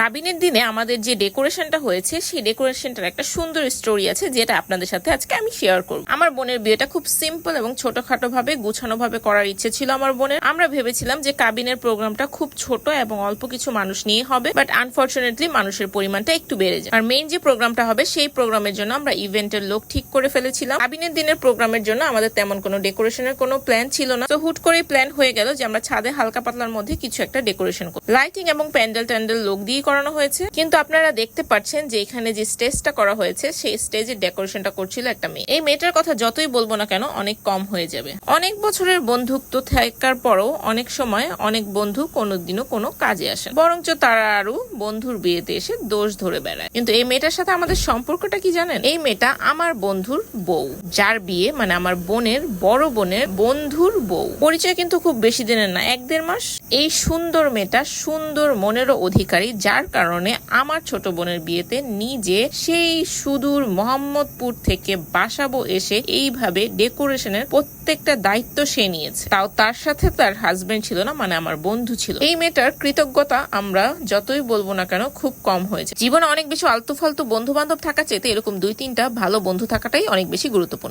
কাবিনের দিনে আমাদের যে ডেকোরেশনটা হয়েছে সেই ডেকোরেশনটার একটা সুন্দর স্টোরি আছে যেটা আপনাদের সাথে আজকে আমি শেয়ার করব। আমার বোনের বিয়েটা খুব সিম্পল এবং ছোটখাটো ভাবে গুছানো ভাবে করার ইচ্ছে ছিল আমার বোনের। আমরা ভেবেছিলাম যে কাবিনের প্রোগ্রামটা খুব ছোট এবং অল্প কিছু মানুষ নিয়ে হবে, বাট আনফরচুনেটলি মানুষের পরিমাণটা একটু বেড়ে যায়। আর মেইন যে প্রোগ্রামটা হবে সেই প্রোগ্রামের জন্য আমরা ইভেন্টের লোক ঠিক করে ফেলেছিলাম। কাবিনের দিনের প্রোগ্রামের জন্য আমাদের তেমন কোনো ডেকোরেশনের কোনো প্ল্যান ছিল না, তো হুট করেই প্ল্যান হয়ে গেল যে আমরা ছাদে হালকা পাতলার মধ্যে কিছু একটা ডেকোরেশন করব। লাইটিং এবং প্যান্ডেল লোক দিয়ে করানো হয়েছে, কিন্তু আপনারা দেখতে পাচ্ছেন যে এখানে যে স্টেজটা করা হয়েছে সেই স্টেজের ডেকোরেশনটা করছিল একটা মেয়ে। এই মেয়েটার কথা যতই বলবো না কেন অনেক কম হয়ে যাবে। অনেক বছরের বন্ধুত্ব থাকার পরও অনেক সময় অনেক বন্ধু কোনোদিনও কোনো কাজে আসে, বরঞ্চ তারা আরো বন্ধুর বিয়েতে এসে দোষ ধরে বেড়ায়। কিন্তু এই মেয়েটার সাথে আমাদের সম্পর্কটা কি জানেন? এই মেয়েটা আমার বন্ধুর বউ, যার বিয়ে মানে আমার বোনের বড় বোনের বন্ধুর বউ। পরিচয় কিন্তু খুব বেশি দিনের না, 1-1.5 মাস। এই সুন্দর মেয়েটা সুন্দর মনেরও অধিকারী, যার কারণে আমার ছোট বোনের বিয়েতে নিজে সেই সুদূর মোহাম্মদপুর থেকে বাসাবো এসে এইভাবে ডেকোরেশনের প্রত্যেকটা দায়িত্ব সে নিয়েছে। তাও তার সাথে তার হাজবেন্ড ছিল না, মানে আমার বন্ধু ছিল। এই মেয়েটার কৃতজ্ঞতা আমরা যতই বলবো না কেন খুব কম হয়েছে। জীবনে অনেক বেশি আলতু ফালতু বন্ধু বান্ধব থাকা চাইতে এরকম 2-3টা ভালো বন্ধু থাকাটাই অনেক বেশি গুরুত্বপূর্ণ।